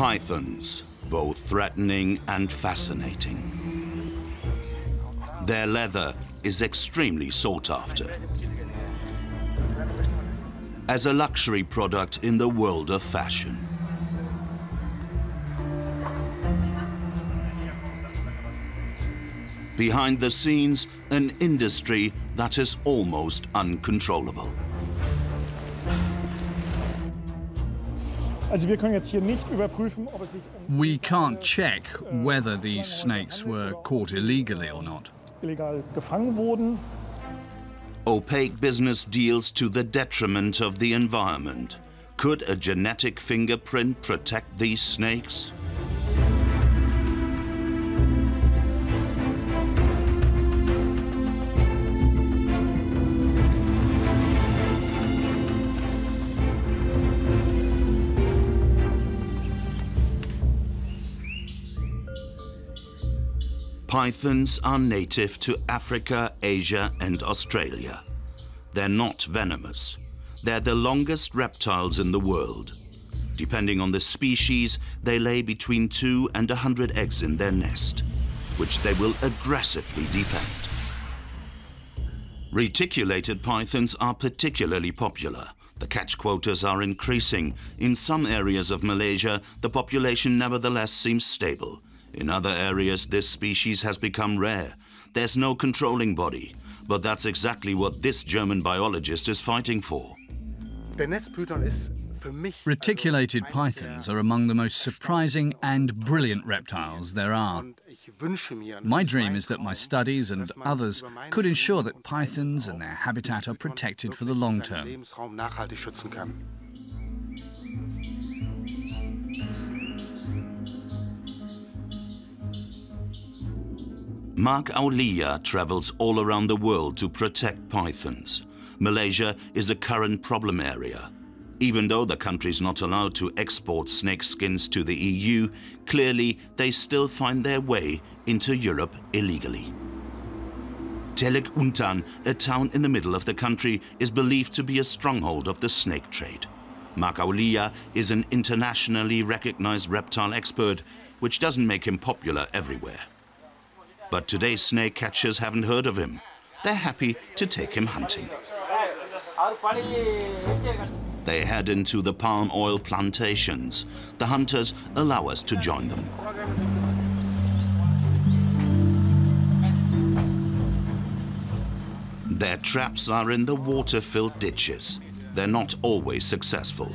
Pythons, both threatening and fascinating. Their leather is extremely sought after. As a luxury product in the world of fashion. Behind the scenes, an industry that is almost uncontrollable. We can't check whether these snakes were caught illegally or not. Opaque business deals to the detriment of the environment. Could a genetic fingerprint protect these snakes? Pythons are native to Africa, Asia, and Australia. They're not venomous. They're the longest reptiles in the world. Depending on the species, they lay between 2 and 100 eggs in their nest, which they will aggressively defend. Reticulated pythons are particularly popular. The catch quotas are increasing. In some areas of Malaysia, the population nevertheless seems stable. In other areas, this species has become rare. There's no controlling body, but that's exactly what this German biologist is fighting for. Reticulated pythons are among the most surprising and brilliant reptiles there are. My dream is that my studies and others could ensure that pythons and their habitat are protected for the long term. Mark Aulia travels all around the world to protect pythons. Malaysia is a current problem area. Even though the country's not allowed to export snake skins to the EU, clearly they still find their way into Europe illegally. Teluk Untan, a town in the middle of the country, is believed to be a stronghold of the snake trade. Mark Aulia is an internationally recognized reptile expert, which doesn't make him popular everywhere. But today's snake catchers haven't heard of him. They're happy to take him hunting. They head into the palm oil plantations. The hunters allow us to join them. Their traps are in the water-filled ditches. They're not always successful.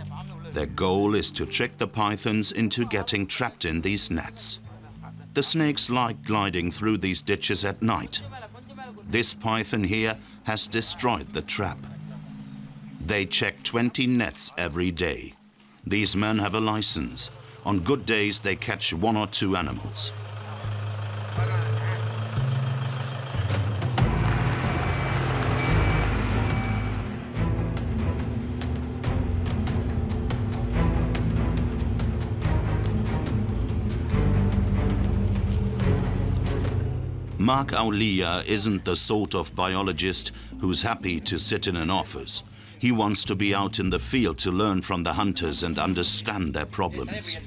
Their goal is to trick the pythons into getting trapped in these nets. The snakes like gliding through these ditches at night. This python here has destroyed the trap. They check 20 nets every day. These men have a license. On good days, they catch 1 or 2 animals. Mark Aulia isn't the sort of biologist who's happy to sit in an office. He wants to be out in the field to learn from the hunters and understand their problems.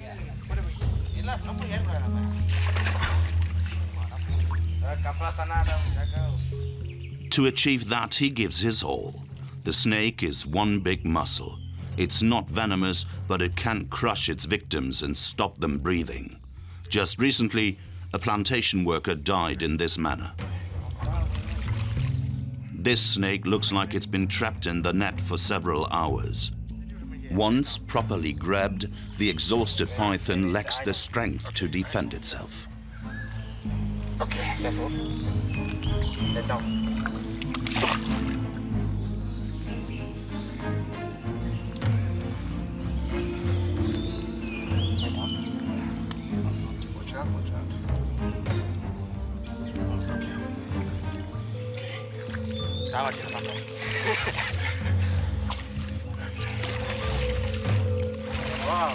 To achieve that, he gives his all. The snake is one big muscle. It's not venomous, but it can crush its victims and stop them breathing. Just recently, a plantation worker died in this manner. This snake looks like it's been trapped in the net for several hours. Once properly grabbed, the exhausted python lacks the strength to defend itself. Okay, careful. Let down. Wow,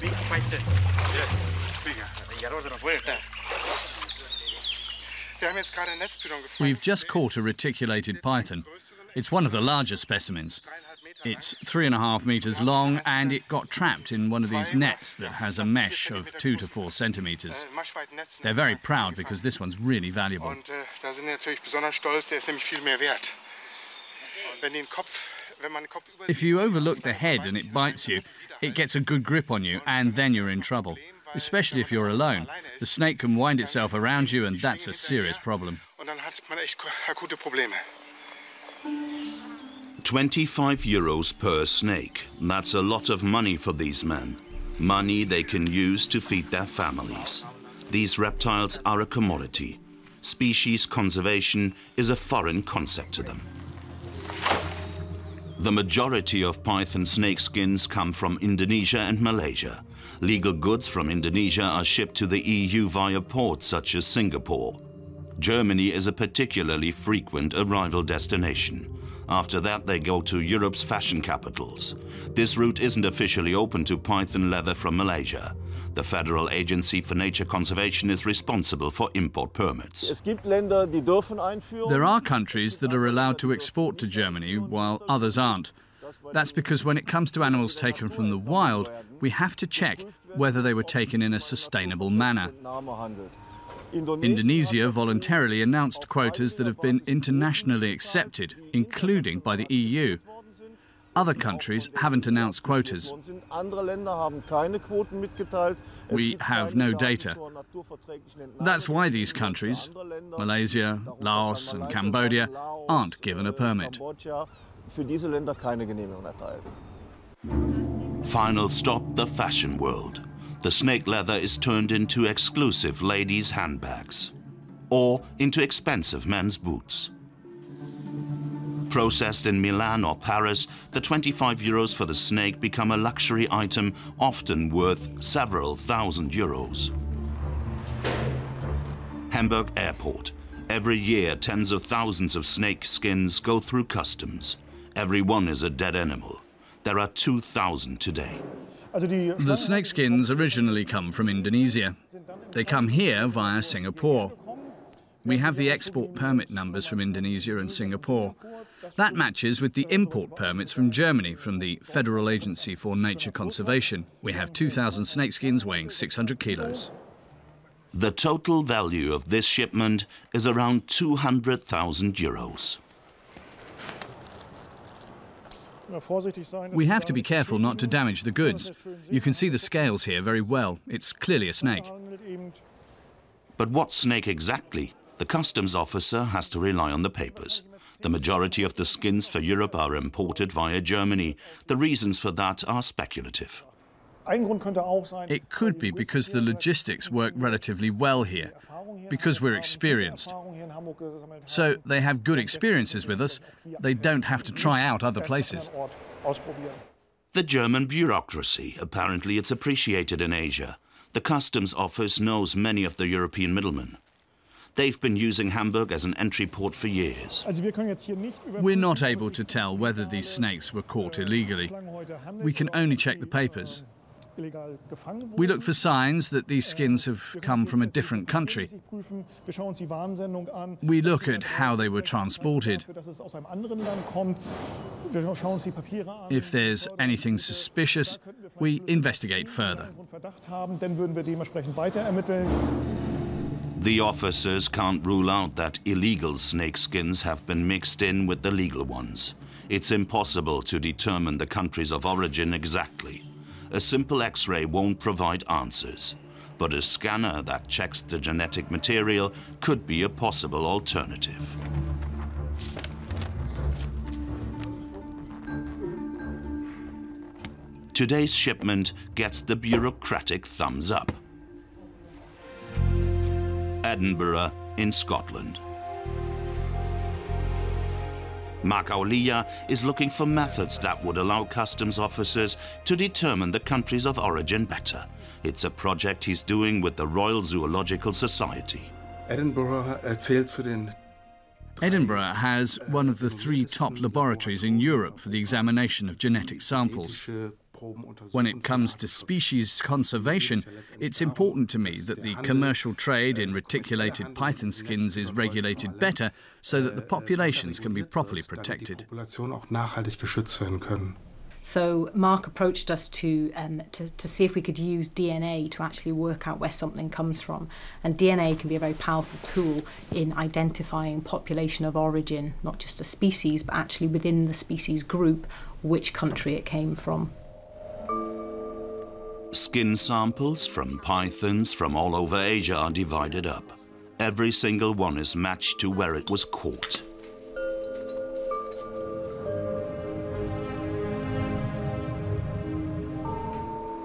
big python. Yes, it's bigger. We've just caught a reticulated python. It's one of the larger specimens. It's 3.5 meters long, and it got trapped in one of these nets that has a mesh of 2 to 4 centimeters. They're very proud because this one's really valuable. If you overlook the head and it bites you, it gets a good grip on you, and then you're in trouble. Especially if you're alone. The snake can wind itself around you, and that's a serious problem. 25 euros per snake. That's a lot of money for these men. Money they can use to feed their families. These reptiles are a commodity. Species conservation is a foreign concept to them. The majority of python snake skins come from Indonesia and Malaysia. Legal goods from Indonesia are shipped to the EU via ports such as Singapore. Germany is a particularly frequent arrival destination. After that, they go to Europe's fashion capitals. This route isn't officially open to python leather from Malaysia. The Federal Agency for Nature Conservation is responsible for import permits. There are countries that are allowed to export to Germany, while others aren't. That's because when it comes to animals taken from the wild, we have to check whether they were taken in a sustainable manner. Indonesia voluntarily announced quotas that have been internationally accepted, including by the EU. Other countries haven't announced quotas. We have no data. That's why these countries, Malaysia, Laos and Cambodia, aren't given a permit. Final stop, the fashion world. The snake leather is turned into exclusive ladies' handbags or into expensive men's boots. Processed in Milan or Paris, the 25 euros for the snake become a luxury item often worth several thousand euros. Hamburg Airport. Every year, tens of thousands of snake skins go through customs. Every one is a dead animal. There are 2,000 today. The snake skins originally come from Indonesia. They come here via Singapore. We have the export permit numbers from Indonesia and Singapore. That matches with the import permits from Germany, from the Federal Agency for Nature Conservation. We have 2,000 snake skins weighing 600 kilos. The total value of this shipment is around 200,000 euros. We have to be careful not to damage the goods. You can see the scales here very well. It's clearly a snake. But what snake exactly? The customs officer has to rely on the papers. The majority of the skins for Europe are imported via Germany. The reasons for that are speculative. It could be because the logistics work relatively well here, because we're experienced. So they have good experiences with us. They don't have to try out other places. The German bureaucracy, apparently it's appreciated in Asia. The customs office knows many of the European middlemen. They've been using Hamburg as an entry port for years. We're not able to tell whether these snakes were caught illegally. We can only check the papers. We look for signs that these skins have come from a different country. We look at how they were transported. If there's anything suspicious, we investigate further. The officers can't rule out that illegal snake skins have been mixed in with the legal ones. It's impossible to determine the countries of origin exactly. A simple X-ray won't provide answers, but a scanner that checks the genetic material could be a possible alternative. Today's shipment gets the bureaucratic thumbs up. Edinburgh in Scotland. Mark Aulia is looking for methods that would allow customs officers to determine the countries of origin better. It's a project he's doing with the Royal Zoological Society. Edinburgh has one of the 3 top laboratories in Europe for the examination of genetic samples. When it comes to species conservation, it's important to me that the commercial trade in reticulated python skins is regulated better so that the populations can be properly protected. So Mark approached us to see if we could use DNA to actually work out where something comes from. And DNA can be a very powerful tool in identifying population of origin, not just a species, but actually within the species group, which country it came from. Skin samples from pythons from all over Asia are divided up. Every single one is matched to where it was caught.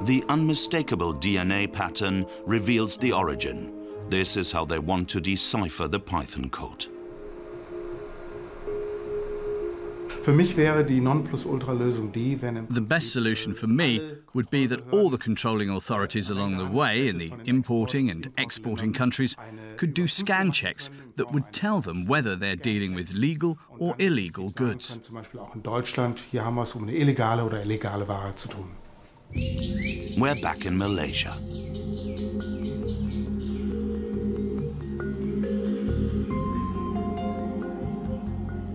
The unmistakable DNA pattern reveals the origin. This is how they want to decipher the python coat. The best solution for me would be that all the controlling authorities along the way in the importing and exporting countries could do scan checks that would tell them whether they're dealing with legal or illegal goods. We're back in Malaysia.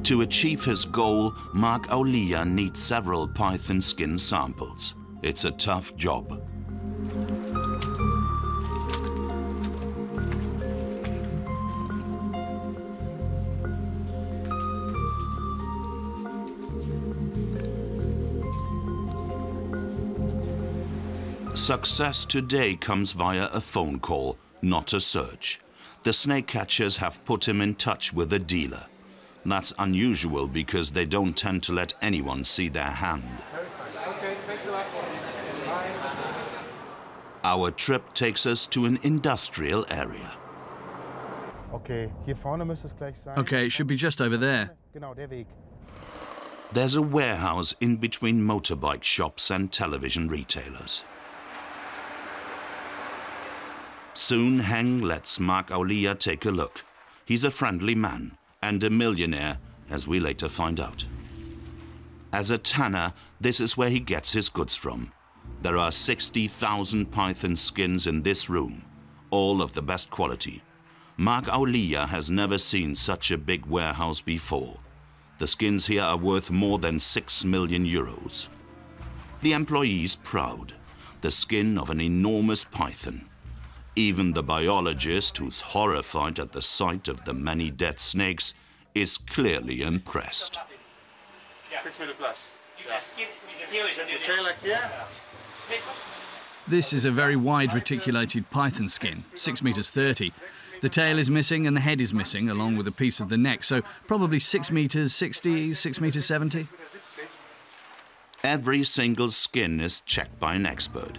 To achieve his goal, Mark Aulia needs several python skin samples. It's a tough job. Success today comes via a phone call, not a search. The snake catchers have put him in touch with a dealer. That's unusual because they don't tend to let anyone see their hand. Okay, thanks a lot. Bye. Our trip takes us to an industrial area. Okay, hier vorne müsste es gleich sein. Okay, it should be just over there. Genau, der Weg. There's a warehouse in between motorbike shops and television retailers. Soon Heng lets Mark Aulia take a look. He's a friendly man and a millionaire, as we later find out. As a tanner, this is where he gets his goods from. There are 60,000 python skins in this room, all of the best quality. Mark Aulia has never seen such a big warehouse before. The skins here are worth more than 6 million euros. The employee's proud. The skin of an enormous python. Even the biologist, who's horrified at the sight of the many dead snakes, is clearly impressed. 6 meter plus. The tail like here? This is a very wide reticulated python skin, 6 meters 30. The tail is missing and the head is missing, along with a piece of the neck, so probably 6 meters 60, 6 meters 70. Every single skin is checked by an expert.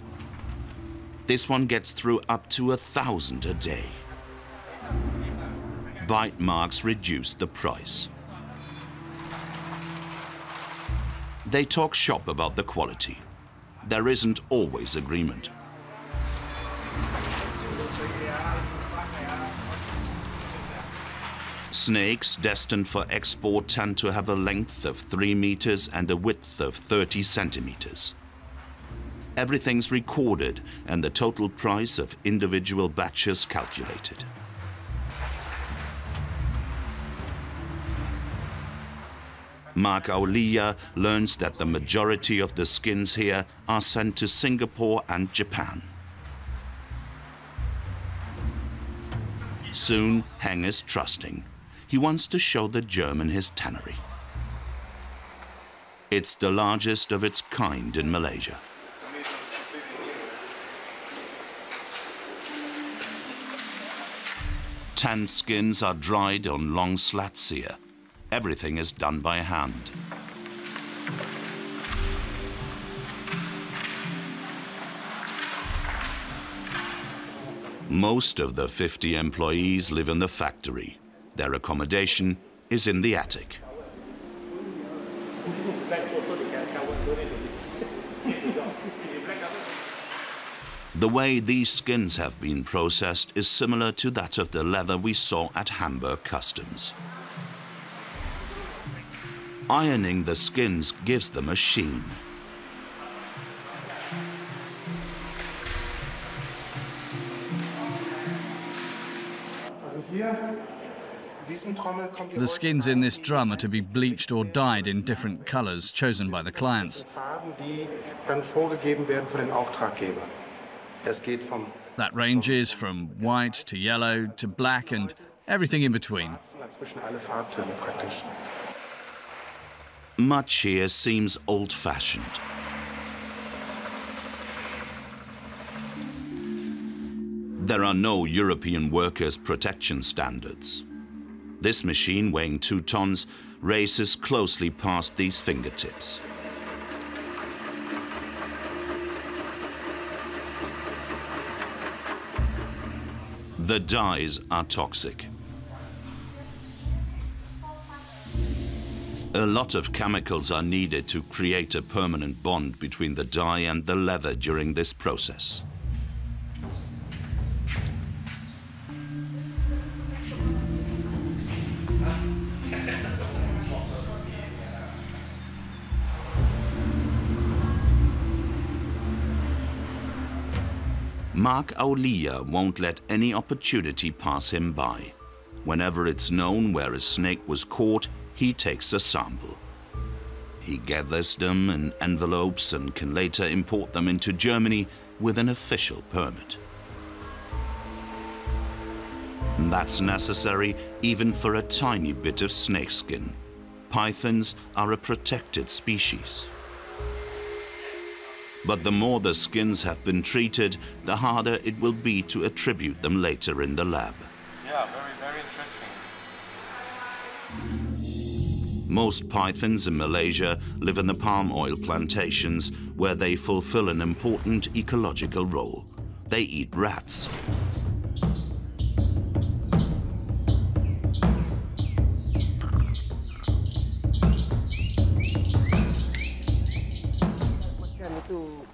This one gets through up to 1,000 a day. Bite marks reduce the price. They talk shop about the quality. There isn't always agreement. Snakes destined for export tend to have a length of 3 meters and a width of 30 centimeters. Everything's recorded and the total price of individual batches calculated. Mark Aulia learns that the majority of the skins here are sent to Singapore and Japan. Soon, Heng is trusting. He wants to show the German his tannery. It's the largest of its kind in Malaysia. Tan skins are dried on long slats here. Everything is done by hand. Most of the 50 employees live in the factory. Their accommodation is in the attic. The way these skins have been processed is similar to that of the leather we saw at Hamburg Customs. Ironing the skins gives them a sheen. The skins in this drum are to be bleached or dyed in different colours chosen by the clients. That ranges from white to yellow to black and everything in between. Much here seems old-fashioned. There are no European workers' protection standards. This machine, weighing 2 tons, races closely past these fingertips. The dyes are toxic. A lot of chemicals are needed to create a permanent bond between the dye and the leather during this process. Mark Aulia won't let any opportunity pass him by. Whenever it's known where a snake was caught, he takes a sample. He gathers them in envelopes and can later import them into Germany with an official permit. That's necessary even for a tiny bit of snakeskin. Pythons are a protected species. But the more the skins have been treated, the harder it will be to attribute them later in the lab. Yeah, very interesting. Most pythons in Malaysia live in the palm oil plantations, where they fulfill an important ecological role. They eat rats.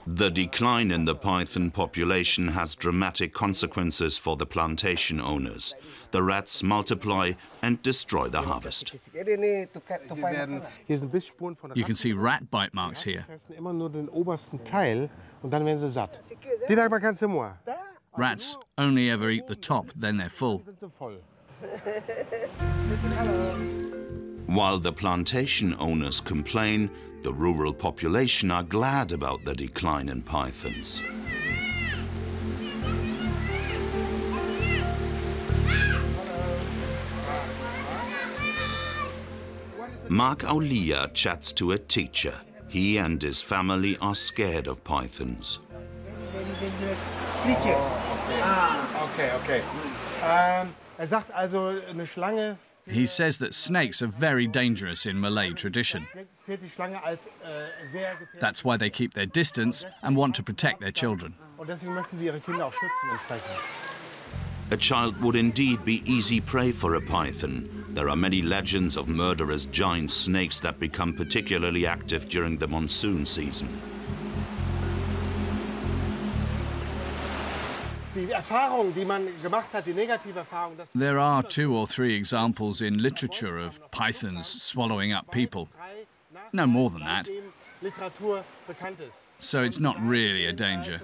The decline in the python population has dramatic consequences for the plantation owners. The rats multiply and destroy the harvest. You can see rat bite marks here. Rats only ever eat the top, then they're full. While the plantation owners complain, the rural population are glad about the decline in pythons. Mark Aulia chats to a teacher. He and his family are scared of pythons. He says that snakes are very dangerous in Malay tradition. That's why they keep their distance and want to protect their children. A child would indeed be easy prey for a python. There are many legends of murderous giant snakes that become particularly active during the monsoon season. There are 2 or 3 examples in literature of pythons swallowing up people. No more than that. So it's not really a danger.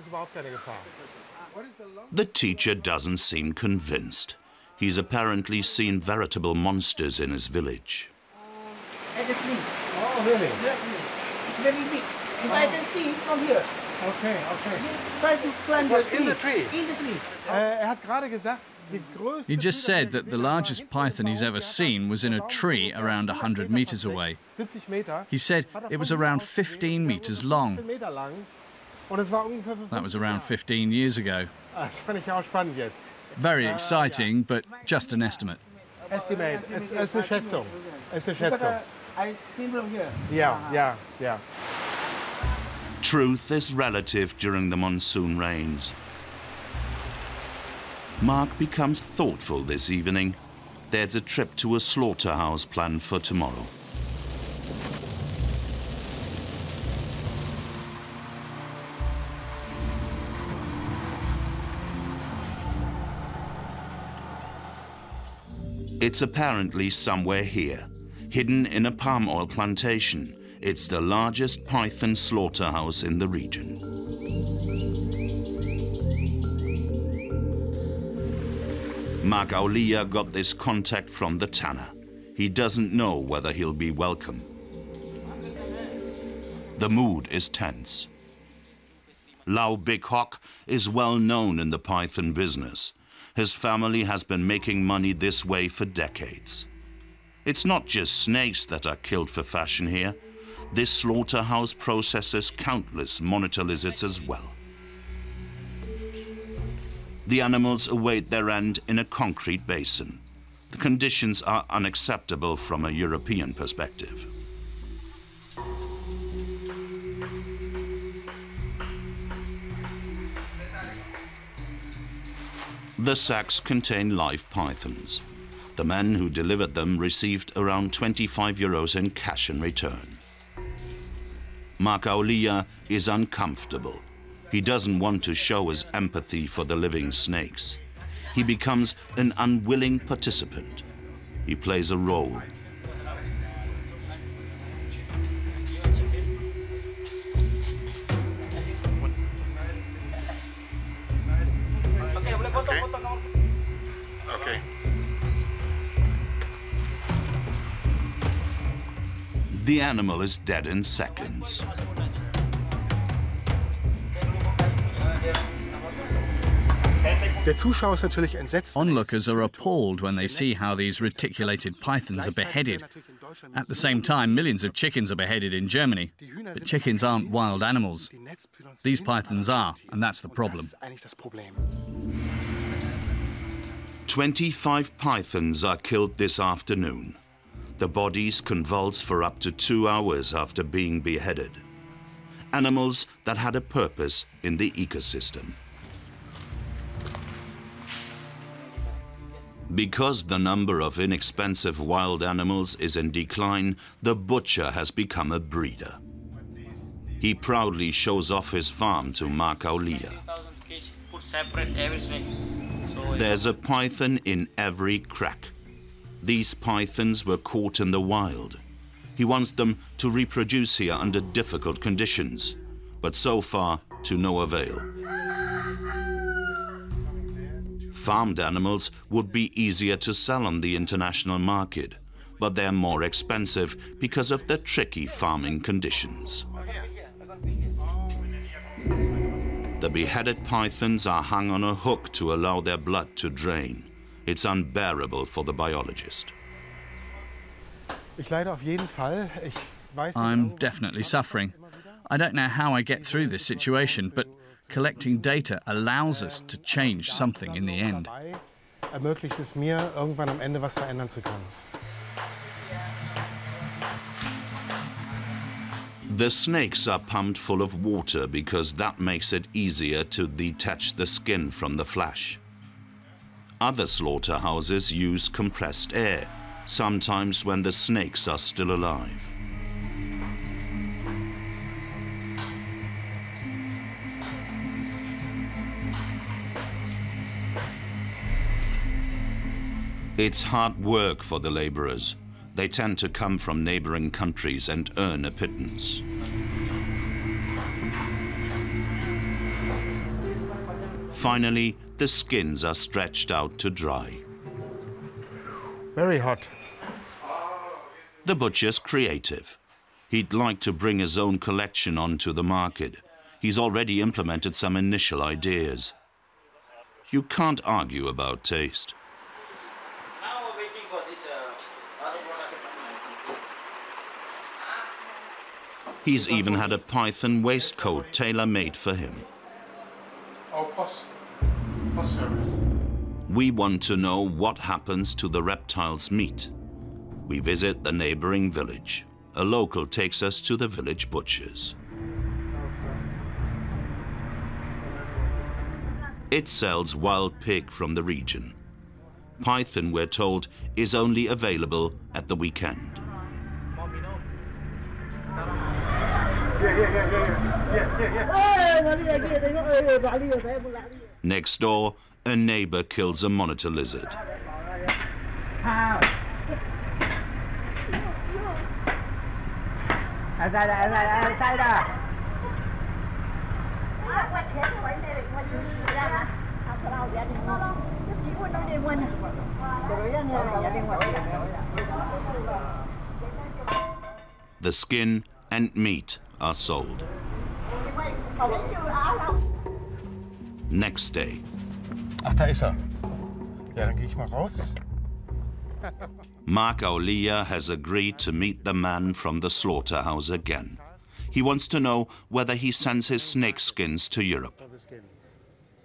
The teacher doesn't seem convinced. He's apparently seen veritable monsters in his village. Oh, really? It's very big. If I can see from here. Okay. Try to climb the tree. In the tree? In the tree. He just said that the largest python he's ever seen was in a tree around 100 meters away. He said it was around 15 meters long. That was around 15 years ago. Very exciting, but just an estimate. Estimate. It's a Schätzung. It's a Schätzung. I see from here. Yeah. Truth is relative during the monsoon rains. Mark becomes thoughtful this evening. There's a trip to a slaughterhouse planned for tomorrow. It's apparently somewhere here, hidden in a palm oil plantation. It's the largest python slaughterhouse in the region. Mark Aulia got this contact from the tanner. He doesn't know whether he'll be welcome. The mood is tense. Lau Big Hawk is well known in the python business. His family has been making money this way for decades. It's not just snakes that are killed for fashion here. This slaughterhouse processes countless monitor lizards as well. The animals await their end in a concrete basin. The conditions are unacceptable from a European perspective. The sacks contain live pythons. The men who delivered them received around 25 euros in cash in return. Mark Aulia is uncomfortable. He doesn't want to show his empathy for the living snakes. He becomes an unwilling participant. He plays a role. Okay. The animal is dead in seconds. Onlookers are appalled when they see how these reticulated pythons are beheaded. At the same time, millions of chickens are beheaded in Germany. But chickens aren't wild animals. These pythons are, and that's the problem. 25 pythons are killed this afternoon. The bodies convulse for up to 2 hours after being beheaded. Animals that had a purpose in the ecosystem. Because the number of inexpensive wild animals is in decline, the butcher has become a breeder. He proudly shows off his farm to Mark Aulia. There's a python in every crack. These pythons were caught in the wild. He wants them to reproduce here under difficult conditions, but so far to no avail. Farmed animals would be easier to sell on the international market, but they're more expensive because of the tricky farming conditions. The beheaded pythons are hung on a hook to allow their blood to drain. It's unbearable for the biologist. I'm definitely suffering. I don't know how I get through this situation, but collecting data allows us to change something in the end. The snakes are pumped full of water because that makes it easier to detach the skin from the flesh. Other slaughterhouses use compressed air, sometimes when the snakes are still alive. It's hard work for the laborers. They tend to come from neighboring countries and earn a pittance. Finally, the skins are stretched out to dry. Very hot. The butcher's creative. He'd like to bring his own collection onto the market. He's already implemented some initial ideas. You can't argue about taste. He's even had a python waistcoat tailor-made for him. Post service. We want to know what happens to the reptile's meat. We visit the neighboring village. A local takes us to the village butcher's. It sells wild pig from the region. Python, we're told, is only available at the weekend. Next door, a neighbor kills a monitor lizard. The skin and meat are sold. Next day. Ach, da ist er. Ja, dann gehe ich mal raus. Mark Aulia has agreed to meet the man from the slaughterhouse again. He wants to know whether he sends his snake skins to Europe.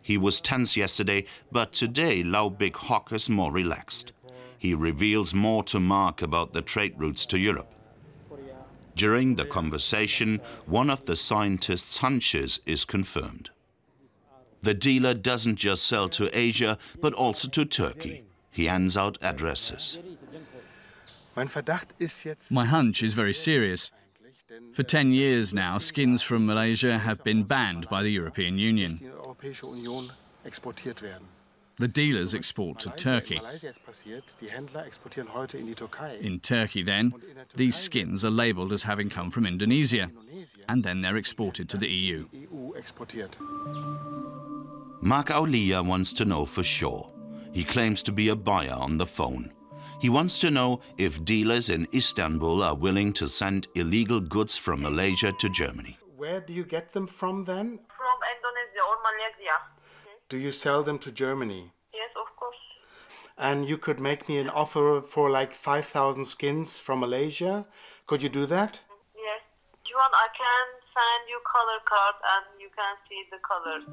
He was tense yesterday, but today Lau Big Hock is more relaxed. He reveals more to Mark about the trade routes to Europe. During the conversation, one of the scientist's hunches is confirmed. The dealer doesn't just sell to Asia, but also to Turkey. He hands out addresses. My hunch is very serious. For 10 years now, skins from Malaysia have been banned by the European Union. The dealers export to Turkey. In Turkey, then, these skins are labelled as having come from Indonesia, and then they're exported to the EU. Mark Aulia wants to know for sure. He claims to be a buyer on the phone. He wants to know if dealers in Istanbul are willing to send illegal goods from Malaysia to Germany. Where do you get them from then? From Indonesia or Malaysia. Do you sell them to Germany? Yes, of course. And you could make me an offer for like 5,000 skins from Malaysia. Could you do that? Yes. Do you want, I can send you color card and you can see the colors.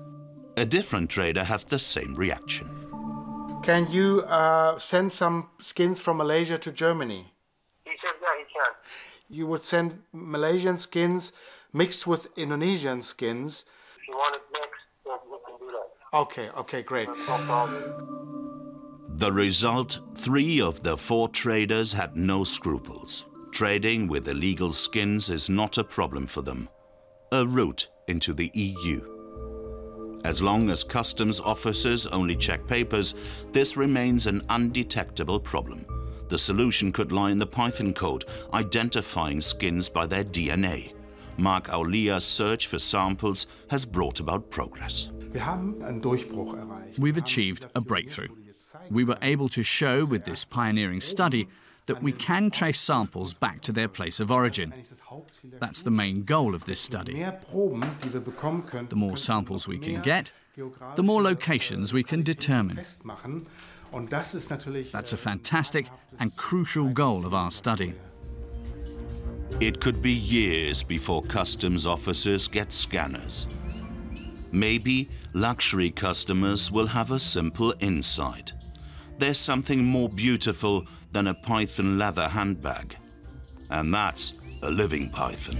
A different trader has the same reaction. Can you send some skins from Malaysia to Germany? He said, yeah, he can. You would send Malaysian skins mixed with Indonesian skins. If you want it mixed, then we can do that. Okay, great. No problem. The result, 3 of the 4 traders had no scruples. Trading with illegal skins is not a problem for them. A route into the EU. As long as customs officers only check papers, this remains an undetectable problem. The solution could lie in the Python code, identifying skins by their DNA. Mark Aulia's search for samples has brought about progress. We've achieved a breakthrough. We were able to show with this pioneering study that we can trace samples back to their place of origin. That's the main goal of this study. The more samples we can get, the more locations we can determine. That's a fantastic and crucial goal of our study. It could be years before customs officers get scanners. Maybe luxury customers will have a simple insight. There's something more beautiful than a python leather handbag. And that's a living python.